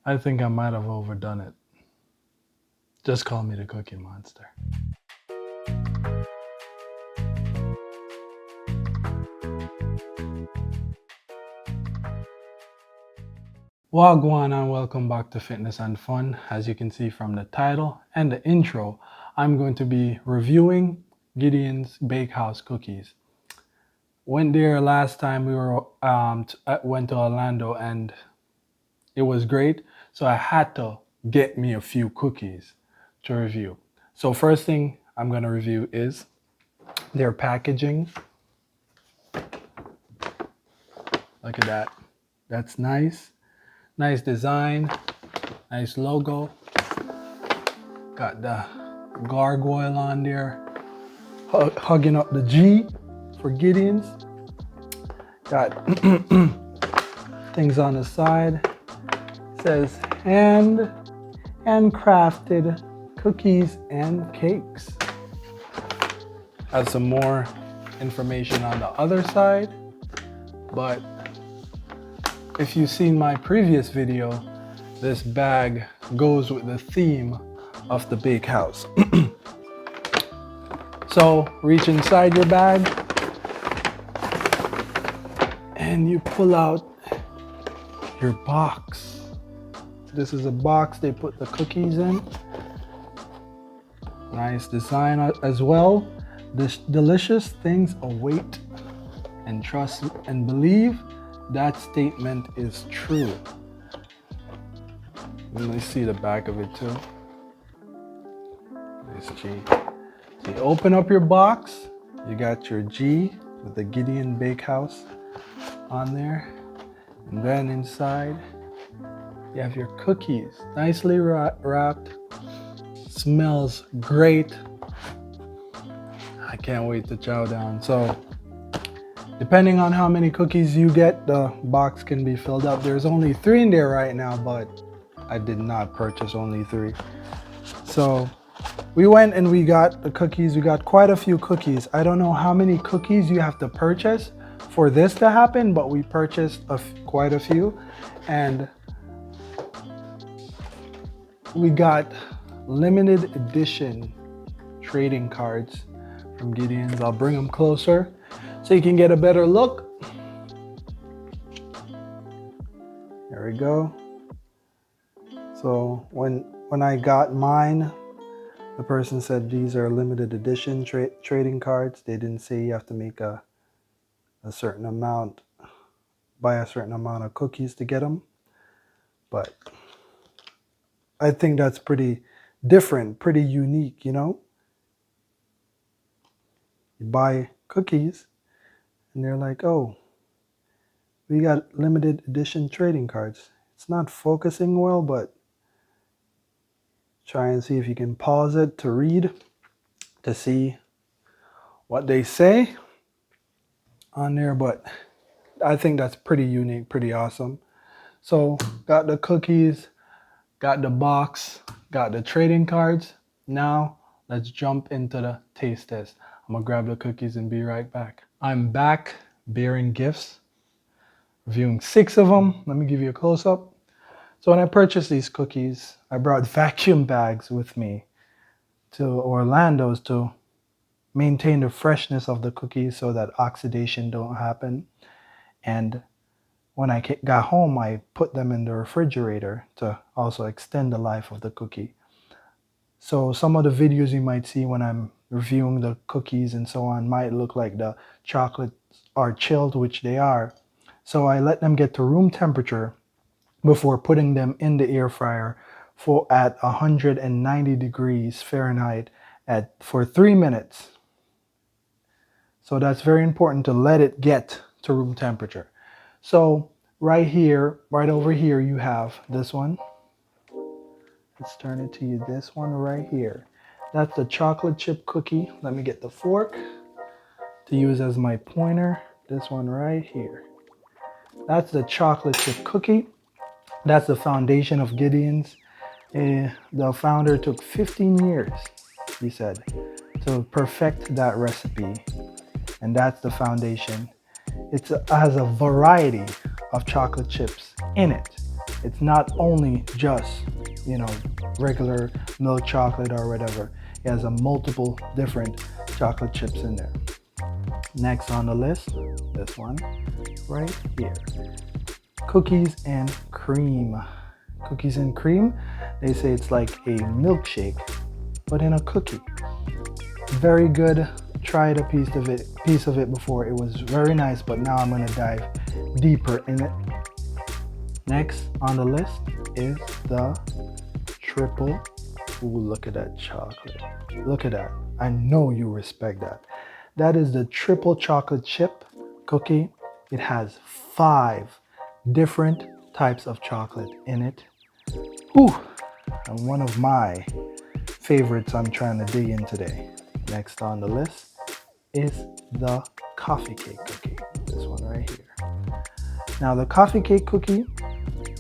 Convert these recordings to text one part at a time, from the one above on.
I think I might have overdone it. Just call me the Cookie Monster. Wagwan and welcome back to Fitness and Fun. As you can see from the title and the intro, I'm going to be reviewing Gideon's Bakehouse cookies. Went there last time we went to Orlando and it was great. So I had to get me a few cookies to review. So first thing I'm going to review is their packaging. Look at that. That's nice. Nice design. Nice logo. Got the gargoyle on there. Hugging up the G for Gideon's. Got things on the side. Says handcrafted cookies and cakes. Has some more information on the other side, but if you've seen my previous video, this bag goes with the theme of the Bakehouse. So reach inside your bag and you pull out your box. This is a box they put the cookies in. Nice design as well. This delicious things await, and trust and believe that statement is true. Let me see the back of it too. Nice G. So you open up your box, you got your G with the Gideon Bakehouse on there. And then inside, you have your cookies, nicely wrapped. Smells great. I can't wait to chow down. So, depending on how many cookies you get, the box can be filled up. There's only 3 in there right now, but I did not purchase only 3. So, we went and we got the cookies. We got quite a few cookies. I don't know how many cookies you have to purchase for this to happen, but we purchased quite a few. And we got limited edition trading cards from Gideon's. I'll bring them closer so you can get a better look. There we go. So when I got mine, the person said these are limited edition trading cards. They didn't say you have to make a certain amount, buy a certain amount of cookies to get them. But I think that's pretty different, pretty unique, you know? You buy cookies and they're like, oh, we got limited edition trading cards. It's not focusing well, but try and see if you can pause it to read, to see what they say on there. But I think that's pretty unique, pretty awesome. So got the cookies, got the box, got the trading cards. Now let's jump into the taste test. I'm gonna grab the cookies and be right back. I'm back bearing gifts, reviewing 6 of them. Let me give you a close-up. So when I purchased these cookies, I brought vacuum bags with me to Orlando's to maintain the freshness of the cookies so that oxidation don't happen. And when I got home, I put them in the refrigerator to also extend the life of the cookie. So some of the videos you might see when I'm reviewing the cookies and so on might look like the chocolates are chilled, which they are. So I let them get to room temperature before putting them in the air fryer at 190 degrees Fahrenheit for 3 minutes. So that's very important to let it get to room temperature. So right here, right over here, you have this one. Let's turn it to you. This one right here. That's the chocolate chip cookie. Let me get the fork to use as my pointer. This one right here. That's the chocolate chip cookie. That's the foundation of Gideon's. The founder took 15 years, he said, to perfect that recipe. And that's the foundation. It has a variety of chocolate chips in it. It's not only just, you know, regular milk chocolate or whatever. It has a multiple different chocolate chips in there. Next on the list, this one right here. Cookies and cream. Cookies and cream, they say it's like a milkshake, but in a cookie. Very good. Tried a piece of it before. It was very nice, but now I'm gonna dive deeper in it. Next on the list is the triple. Ooh, look at that chocolate. Look at that. I know you respect that. That is the triple chocolate chip cookie. It has 5 different types of chocolate in it. Whew. And one of my favorites I'm trying to dig in today. Next on the list is the coffee cake cookie. This one right here. Now the coffee cake cookie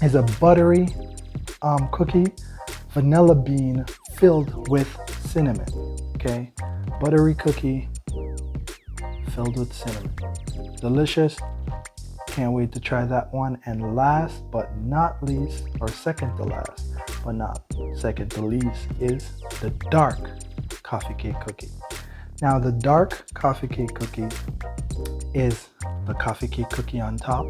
is a buttery cookie, vanilla bean filled with cinnamon. Okay, buttery cookie filled with cinnamon. Delicious. Can't wait to try that one. And last but not least, or second to last, but not second to least, is the dark coffee cake cookie. Now the dark coffee cake cookie is the coffee cake cookie on top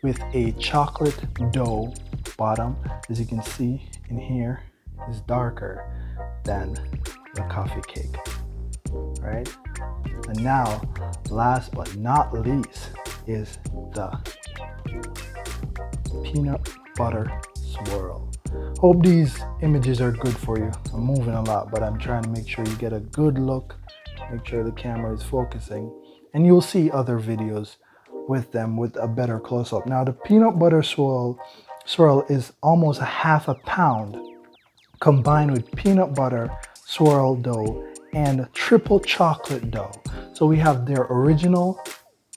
with a chocolate dough bottom. As you can see in here, is darker than the coffee cake, right? And now, last but not least, is the peanut butter swirl. Hope these images are good for you. I'm moving a lot, but I'm trying to make sure you get a good look, make sure the camera is focusing, and you'll see other videos with them with a better close-up. Now the peanut butter swirl is almost a half a pound combined with peanut butter swirl dough and triple chocolate dough. So we have their original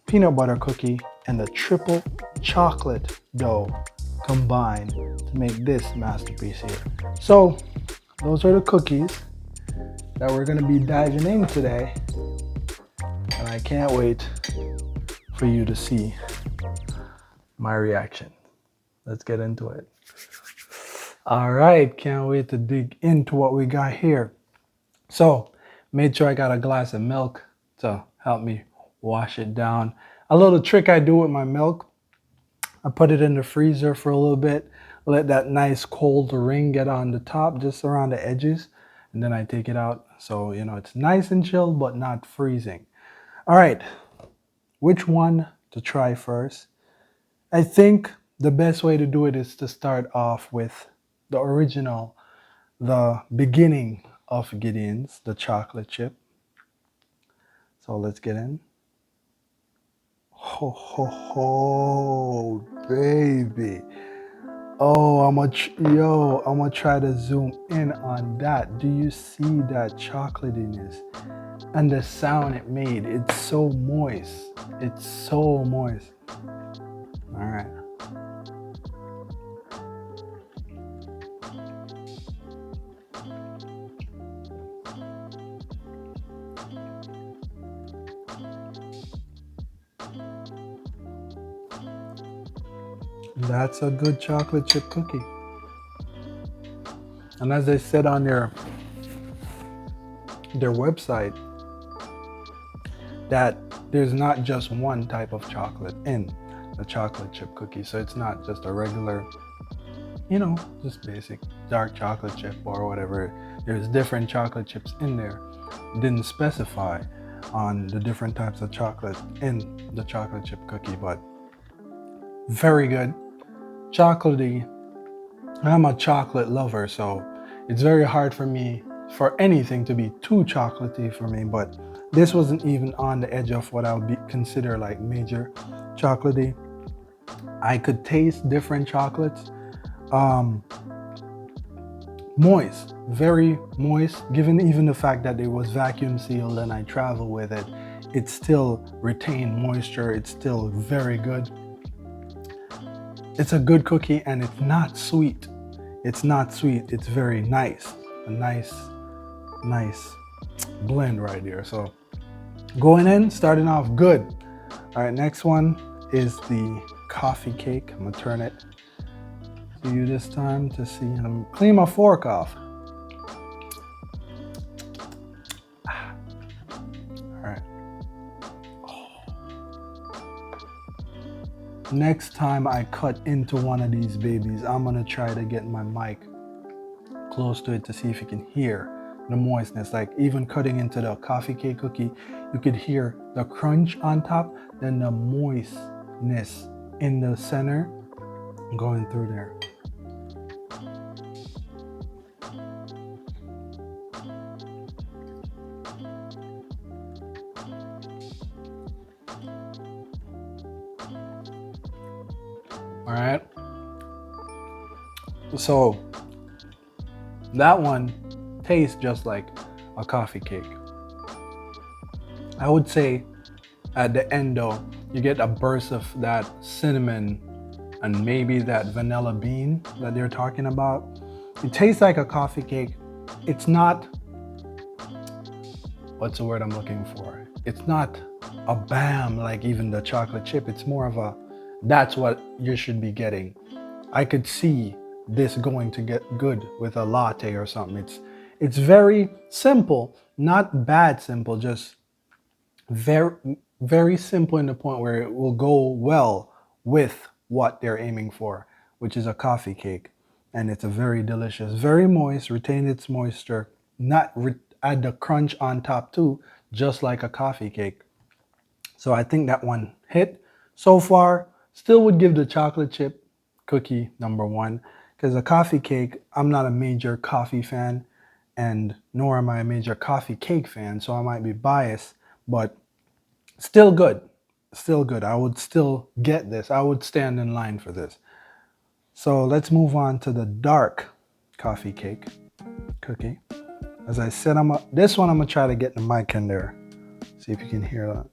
peanut butter cookie and the triple chocolate dough combined to make this masterpiece here. So those are the cookies that we're going to be diving in today, and I can't wait for you to see my reaction. Let's get into it. All right, can't wait to dig into what we got here. So made sure I got a glass of milk to help me wash it down. A little trick I do with my milk, I put it in the freezer for a little bit, let that nice cold ring get on the top, just around the edges, and then I take it out. So, you know, it's nice and chilled, but not freezing. All right, which one to try first? I think the best way to do it is to start off with the original, the beginning of Gideon's, the chocolate chip. So let's get in. Ho, ho, ho, baby. Oh, I'm gonna try to zoom in on that. Do you see that chocolatiness and the sound it made? It's so moist. It's so moist. All right. That's a good chocolate chip cookie. And as they said on their website, that there's not just one type of chocolate in the chocolate chip cookie. So it's not just a regular, you know, just basic dark chocolate chip or whatever. There's different chocolate chips in there. Didn't specify on the different types of chocolate in the chocolate chip cookie, but very good. Chocolatey. I'm a chocolate lover, so it's very hard for me for anything to be too chocolatey for me, but this wasn't even on the edge of what I would consider like major chocolatey. I could taste different chocolates. Moist, very moist, given even the fact that it was vacuum sealed and I travel with it, it still retained moisture. It's still very good. It's a good cookie, and it's not sweet. It's not sweet. It's very nice. A nice blend right here. So going in, starting off good. All right, next one is the coffee cake. I'm gonna turn it See you this time to see. I'm clean my fork off. All right. Next time I cut into one of these babies, I'm gonna try to get my mic close to it to see if you can hear the moistness. Like even cutting into the coffee cake cookie, you could hear the crunch on top, then the moistness in the center going through there. All right. So that one tastes just like a coffee cake. I would say at the end though, you get a burst of that cinnamon and maybe that vanilla bean that they're talking about. It tastes like a coffee cake. It's not, what's the word I'm looking for? It's not a bam like even the chocolate chip. It's more of a, that's what you should be getting. I could see this going to get good with a latte or something. It's very simple, not bad simple, just very simple in the point where it will go well with what they're aiming for, which is a coffee cake. And it's a very delicious, very moist, retain its moisture, not add the crunch on top too, just like a coffee cake. So I think that one hit so far. Still would give the chocolate chip cookie number one, because a coffee cake, I'm not a major coffee fan, and nor am I a major coffee cake fan, so I might be biased, but still good. Still good. I would still get this. I would stand in line for this. So let's move on to the dark coffee cake cookie. As I said, this one I'm gonna try to get the mic in there. See if you can hear that.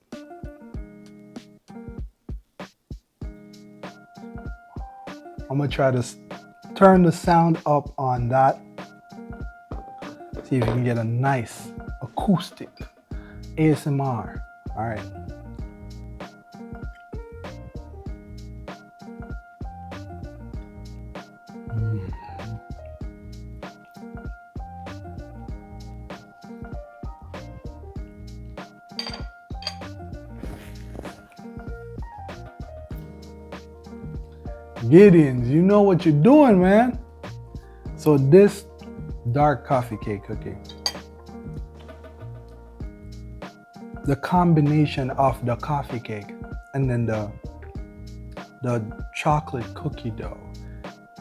I'm gonna try to turn the sound up on that. See if you can get a nice acoustic ASMR. All right. Gideons, you know what you're doing, man. So this dark coffee cake cookie, the combination of the coffee cake and then the chocolate cookie dough,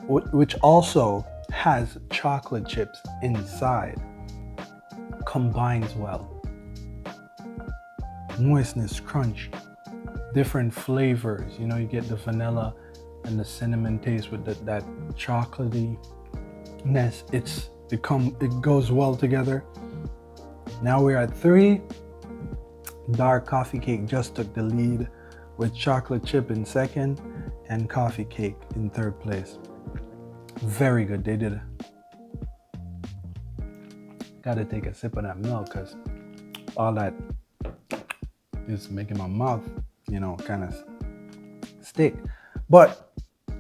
which also has chocolate chips inside, combines well. Moistness, crunch, different flavors. You know, you get the vanilla and the cinnamon taste with that chocolatyness. It goes well together. Now we're at 3. Dark coffee cake just took the lead with chocolate chip in second and coffee cake in third place. Very good. They did. Gotta take a sip of that milk because all that is making my mouth, kind of stick. But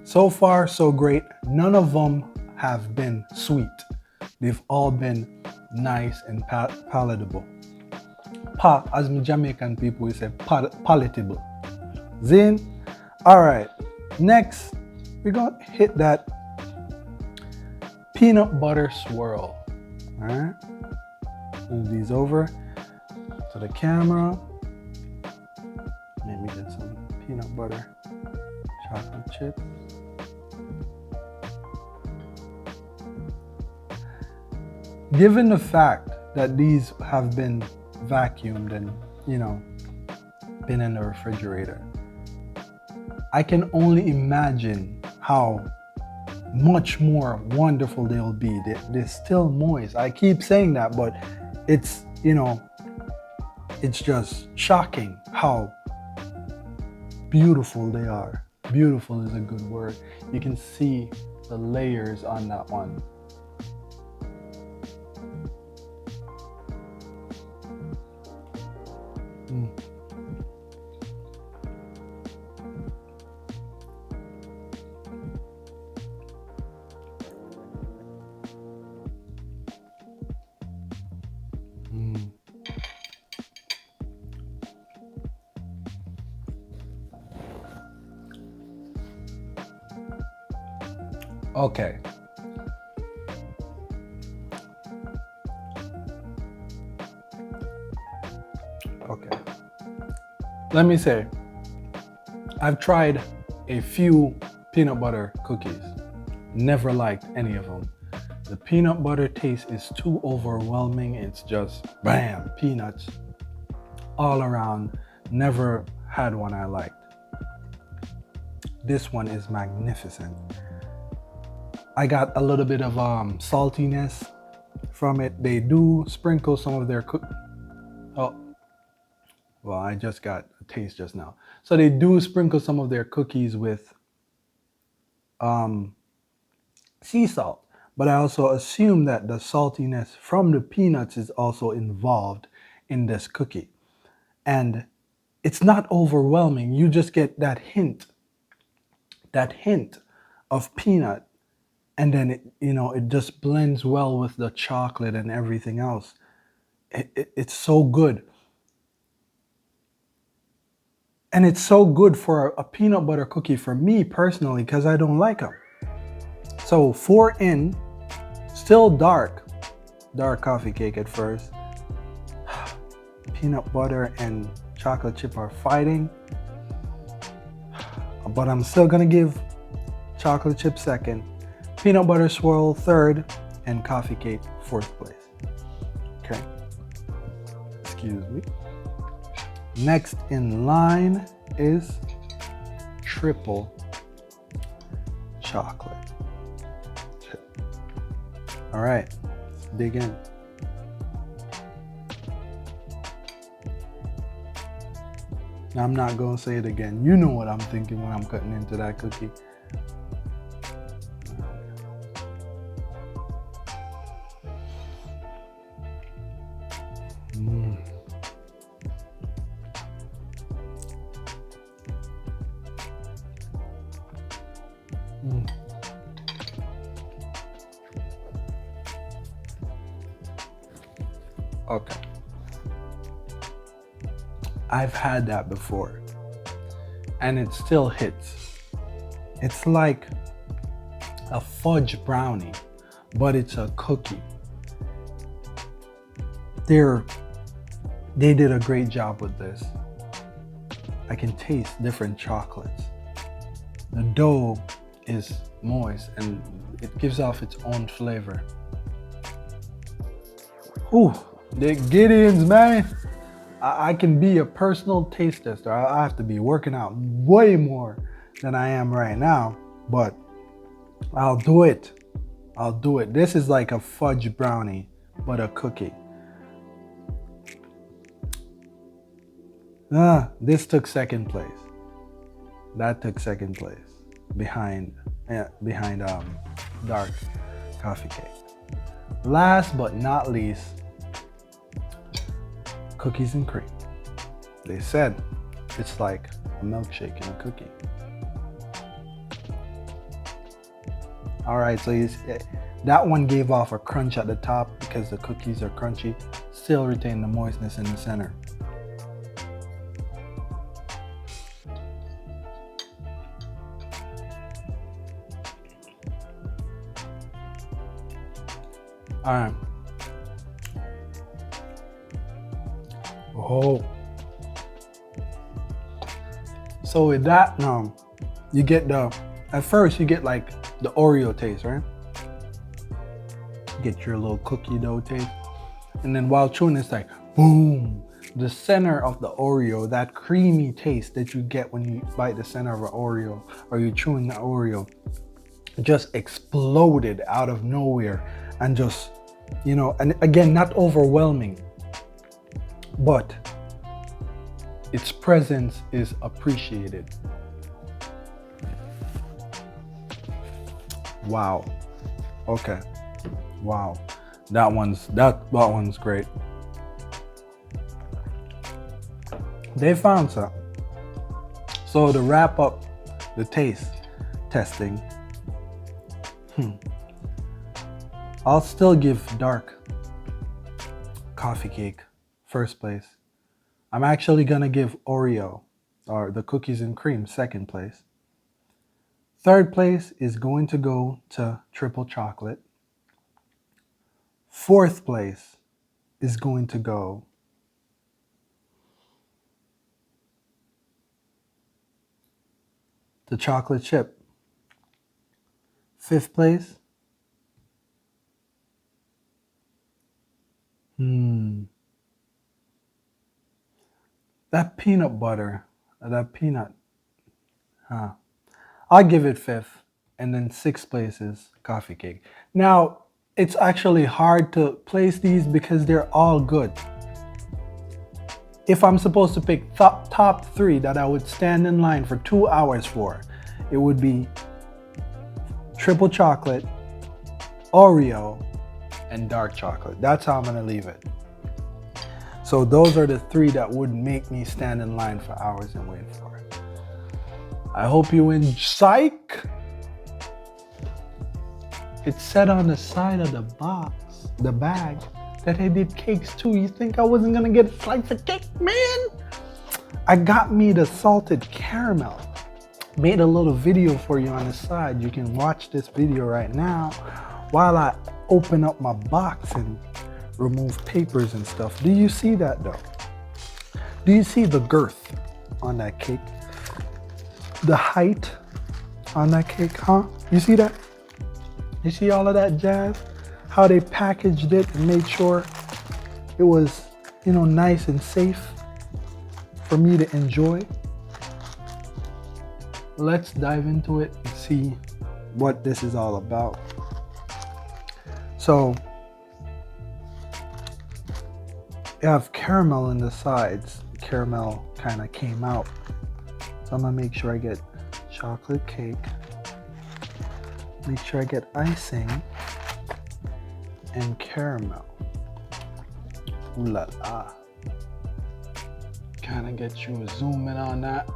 so far, so great. None of them have been sweet. They've all been nice and palatable. As my Jamaican people, we say palatable. Zin. All right. Next, we're going to hit that peanut butter swirl. All right. Move these over to the camera. Maybe get some peanut butter chocolate chips. Given the fact that these have been vacuumed and, been in the refrigerator, I can only imagine how much more wonderful they'll be. They're still moist. I keep saying that, but it's, it's just shocking how beautiful they are. Beautiful is a good word. You can see the layers on that one. Okay. Okay. Let me say, I've tried a few peanut butter cookies. Never liked any of them. The peanut butter taste is too overwhelming. It's just bam, peanuts all around. Never had one I liked. This one is magnificent. I got a little bit of saltiness from it. They do sprinkle some of their oh, well, I just got a taste just now. So they do sprinkle some of their cookies with sea salt, but I also assume that the saltiness from the peanuts is also involved in this cookie. And it's not overwhelming. You just get that hint of peanut, and then it just blends well with the chocolate and everything else. It's so good. And it's so good for a peanut butter cookie for me personally, because I don't like them. So 4 in, still dark coffee cake at first. Peanut butter and chocolate chip are fighting, but I'm still gonna give chocolate chip second, peanut butter swirl third, and coffee cake fourth place. Okay, excuse me. Next in line is triple chocolate chip. All right, let's dig in. I'm not gonna say it again. You know what I'm thinking when I'm cutting into that cookie. Okay. I've had that before, and it still hits. It's like a fudge brownie, but it's a cookie. They did a great job with this. I can taste different chocolates. The dough is moist and it gives off its own flavor. Ooh, the Gideons, man. I can be a personal taste tester. I have to be working out way more than I am right now, but I'll do it. I'll do it. This is like a fudge brownie, but a cookie. This took second place. That took second place behind dark coffee cake. Last but not least, cookies and cream. They said it's like a milkshake in a cookie. All right, so that one gave off a crunch at the top because the cookies are crunchy, still retain the moistness in the center. All right. Oh. So with that now, you get at first you get like the Oreo taste, right? Get your little cookie dough taste. And then while chewing, it's like, boom. The center of the Oreo, that creamy taste that you get when you bite the center of an Oreo or you're chewing the Oreo, just exploded out of nowhere. And just, and again, not overwhelming, but its presence is appreciated. Wow. Okay. Wow. That one's great. They found some. So to wrap up the taste testing, I'll still give dark coffee cake first place. I'm actually gonna give Oreo or the cookies and cream second place. Third place is going to go to triple chocolate. Fourth place is going to go to chocolate chip. Fifth place, that peanut butter, that peanut, I'll give it fifth. And then sixth place is coffee cake. Now, it's actually hard to place these because they're all good. If I'm supposed to pick top three that I would stand in line for 2 hours for, it would be triple chocolate, Oreo, and dark chocolate. That's how I'm gonna leave it. So those are the three that would make me stand in line for hours and wait for it. I hope you psych. It said on the side of the box, the bag, that they did cakes too. You think I wasn't gonna get a slice of cake, man? I got me the salted caramel. Made a little video for you on the side. You can watch this video right now while I open up my box and remove papers and stuff. Do you see that though? Do you see the girth on that cake? The height on that cake, huh? You see that? You see all of that jazz? How they packaged it and made sure it was, nice and safe for me to enjoy. Let's dive into it and see what this is all about. So, you have caramel in the sides. Caramel kind of came out. So I'm gonna make sure I get chocolate cake. Make sure I get icing and caramel. Ooh la la. Kind of get you a zoom in on that.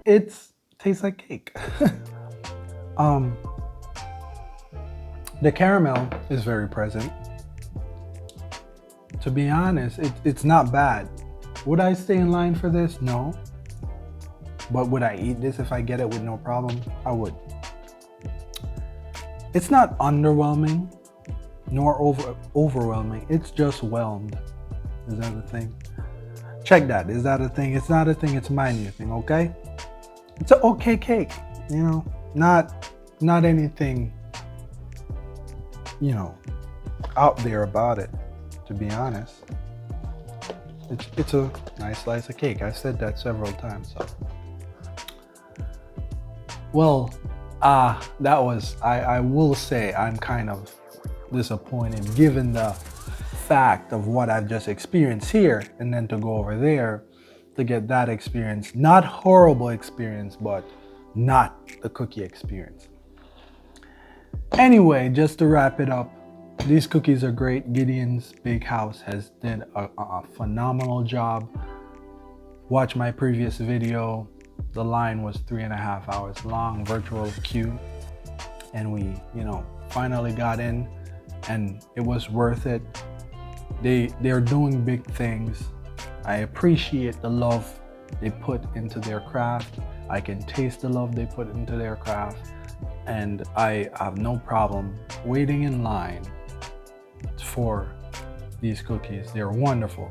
It tastes like cake. The caramel is very present. To be honest, it's not bad. Would I stay in line for this? No. But would I eat this if I get it with no problem? I would. It's not underwhelming, nor overwhelming. It's just whelmed. Is that a thing? Check that. Is that a thing? It's not a thing. It's my new thing. Okay. It's an okay cake. Not anything. Out there about it. To be honest, it's a nice slice of cake. I've said that several times. So, well, I will say I'm kind of disappointed given the fact of what I've just experienced here, and then to go over there to get that experience. Not horrible experience, but not the cookie experience. Anyway, just to wrap it up, these cookies are great. Gideon's Bakehouse has did a phenomenal job. Watch my previous video. The line was 3.5 hours long, virtual queue. And we, finally got in, and it was worth it. They're doing big things. I appreciate the love they put into their craft. I can taste the love they put into their craft. And I have no problem waiting in line for these cookies. They're wonderful.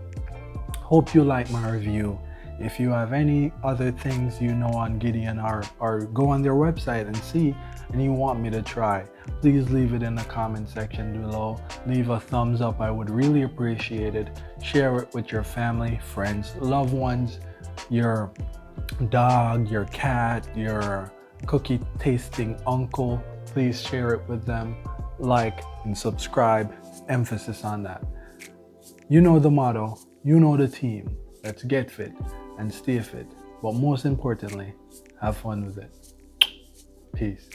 Hope you like my review. If you have any other things on Gideon or go on their website and see and you want me to try, please leave it in the comment section below. Leave a thumbs up. I would really appreciate it. Share it with your family, friends, loved ones, your dog, your cat, your cookie tasting uncle. Please share it with them. Like and subscribe. Emphasis on that. You know the motto. You know the team. Let's get fit and stay fit. But most importantly, have fun with it. Peace.